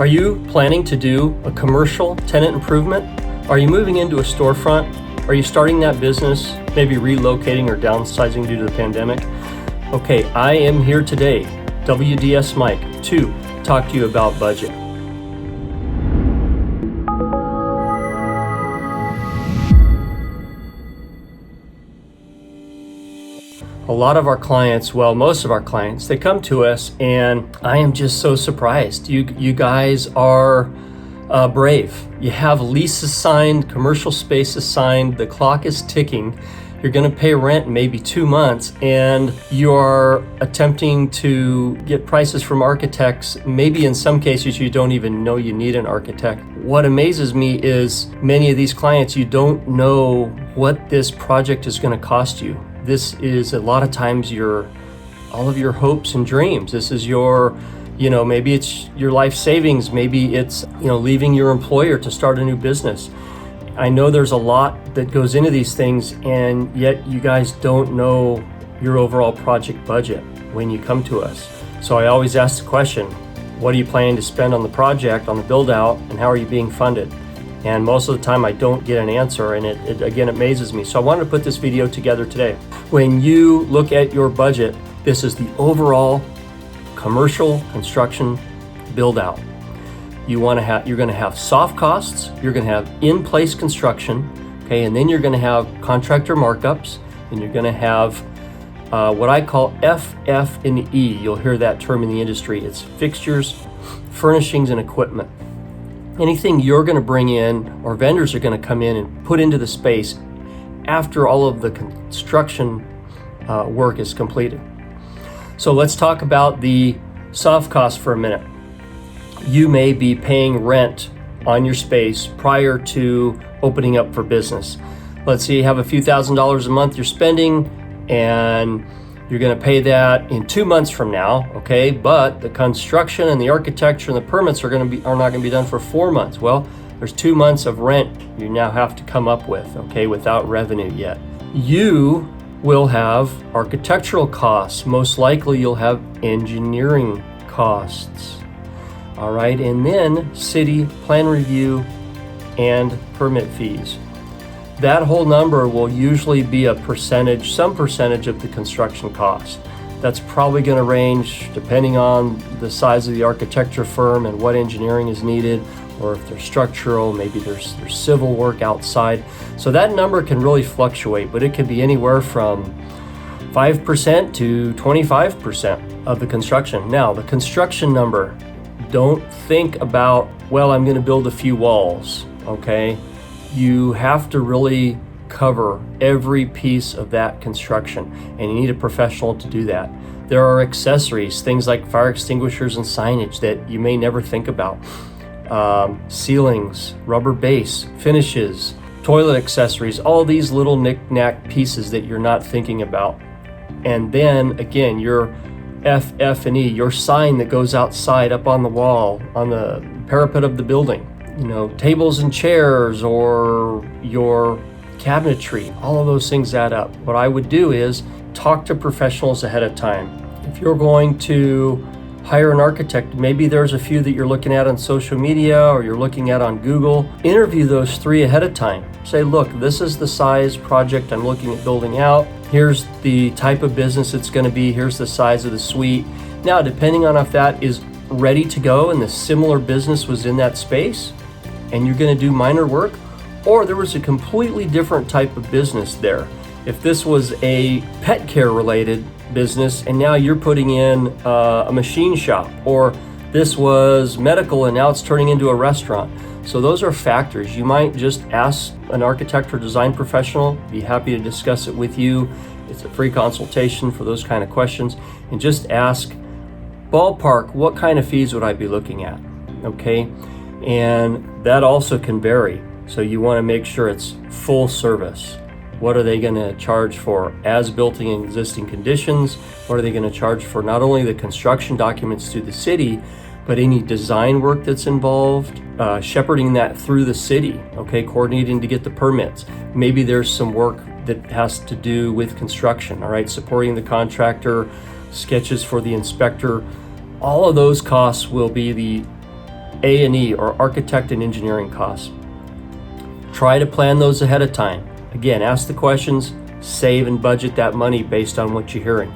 Are you planning to do a commercial tenant improvement? Are you moving into a storefront? Are you starting that business, maybe relocating or downsizing due to the pandemic? Okay, I am here today, WDS Mike, to talk to you about budget. A lot of our clients, well, most of our clients, they come to us and I am just so surprised. You guys are brave. You have leases signed, commercial spaces signed, the clock is ticking. You're gonna pay rent in maybe 2 months and you're attempting to get prices from architects. Maybe in some cases you don't even know you need an architect. What amazes me is many of these clients, you don't know what this project is gonna cost you. This is a lot of times all of your hopes and dreams. This is your, maybe it's your life savings. Maybe it's, leaving your employer to start a new business. I know there's a lot that goes into these things, and yet you guys don't know your overall project budget when you come to us. So I always ask the question, what are you planning to spend on the project, on the build out, and how are you being funded? And most of the time I don't get an answer, and it again amazes me. So I wanted to put this video together today. When you look at your budget, this is the overall commercial construction build out. You're gonna have soft costs, you're gonna have in-place construction, okay, and then you're gonna have contractor markups, and you're gonna have what I call FF&E. You'll hear that term in the industry. It's fixtures, furnishings, and equipment. Anything you're going to bring in or vendors are going to come in and put into the space after all of the construction work is completed. So let's talk about the soft costs for a minute. You may be paying rent on your space prior to opening up for business. Let's say you have a few $1,000s a month you're spending and you're going to pay that in 2 months from now, okay? But the construction and the architecture and the permits are not going to be done for 4 months. Well, there's 2 months of rent you now have to come up with, okay, without revenue yet. You will have architectural costs. Most likely you'll have engineering costs, all right? And then city plan review and permit fees. That whole number will usually be some percentage of the construction cost. That's probably going to range depending on the size of the architecture firm and what engineering is needed, or if they're structural, maybe there's civil work outside. So that number can really fluctuate, but it could be anywhere from 5% to 25% of the construction. Now, the construction number, don't think about, well, I'm going to build a few walls, okay? You have to really cover every piece of that construction, and you need a professional to do that. There are accessories, things like fire extinguishers and signage that you may never think about. Ceilings, rubber base, finishes, toilet accessories, all these little knick-knack pieces that you're not thinking about. And then again, your FF&E, your sign that goes outside up on the wall, on the parapet of the building. Tables and chairs, or your cabinetry, all of those things add up. What I would do is talk to professionals ahead of time. If you're going to hire an architect, maybe there's a few that you're looking at on social media or you're looking at on Google. Interview those 3 ahead of time. Say, look, this is the size project I'm looking at building out. Here's the type of business it's going to be. Here's the size of the suite. Now, depending on if that is ready to go and the similar business was in that space, and you're going to do minor work, or there was a completely different type of business there. If this was a pet care related business and now you're putting in a machine shop, or this was medical and now it's turning into a restaurant. So those are factors. You might just ask an architect or design professional, be happy to discuss it with you. It's a free consultation for those kind of questions, and just ask, ballpark, what kind of fees would I be looking at, okay? And that also can vary. So you want to make sure it's full service. What are they going to charge for as built in existing conditions? What are they going to charge for not only the construction documents to the city, but any design work that's involved, shepherding that through the city, okay, coordinating to get the permits. Maybe there's some work that has to do with construction, all right, supporting the contractor, sketches for the inspector. All of those costs will be the A&E or architect and engineering costs. Try to plan those ahead of time. Again, ask the questions, save and budget that money based on what you're hearing.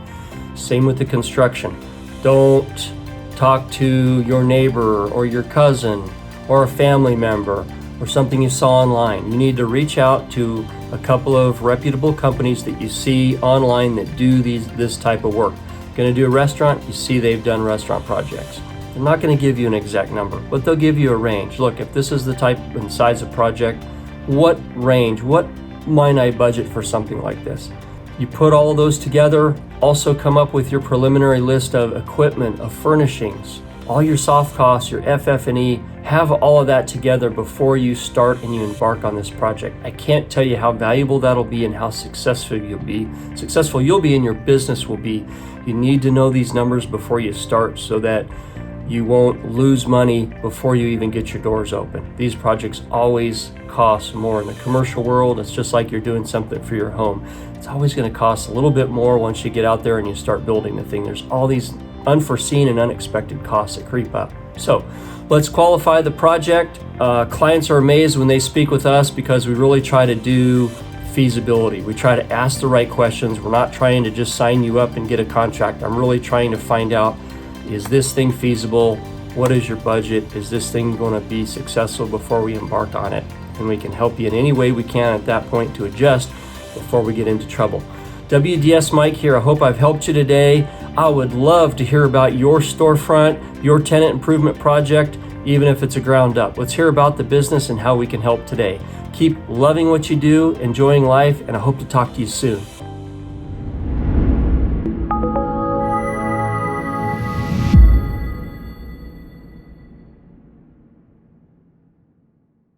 Same with the construction. Don't talk to your neighbor or your cousin or a family member or something you saw online. You need to reach out to a couple of reputable companies that you see online that do this type of work. Going to do a restaurant, you see they've done restaurant projects. They're not going to give you an exact number, but they'll give you a range. Look, if this is the type and size of project, what range, what might I budget for something like this? You put all of those together, also come up with your preliminary list of equipment, of furnishings, all your soft costs, your FF&E, have all of that together before you start and you embark on this project. I can't tell you how valuable that'll be and how successful you'll be and your business will be. You need to know these numbers before you start so that you won't lose money before you even get your doors open. These projects always cost more. In the commercial world, it's just like you're doing something for your home. It's always going to cost a little bit more once you get out there and you start building the thing. There's all these unforeseen and unexpected costs that creep up. So let's qualify the project. Clients are amazed when they speak with us because we really try to do feasibility. We try to ask the right questions. We're not trying to just sign you up and get a contract. I'm really trying to find out, is this thing feasible? What is your budget? Is this thing going to be successful before we embark on it? And we can help you in any way we can at that point to adjust before we get into trouble. WDS Mike here. I hope I've helped you today. I would love to hear about your storefront, your tenant improvement project, even if it's a ground up. Let's hear about the business and how we can help today. Keep loving what you do, enjoying life, and I hope to talk to you soon.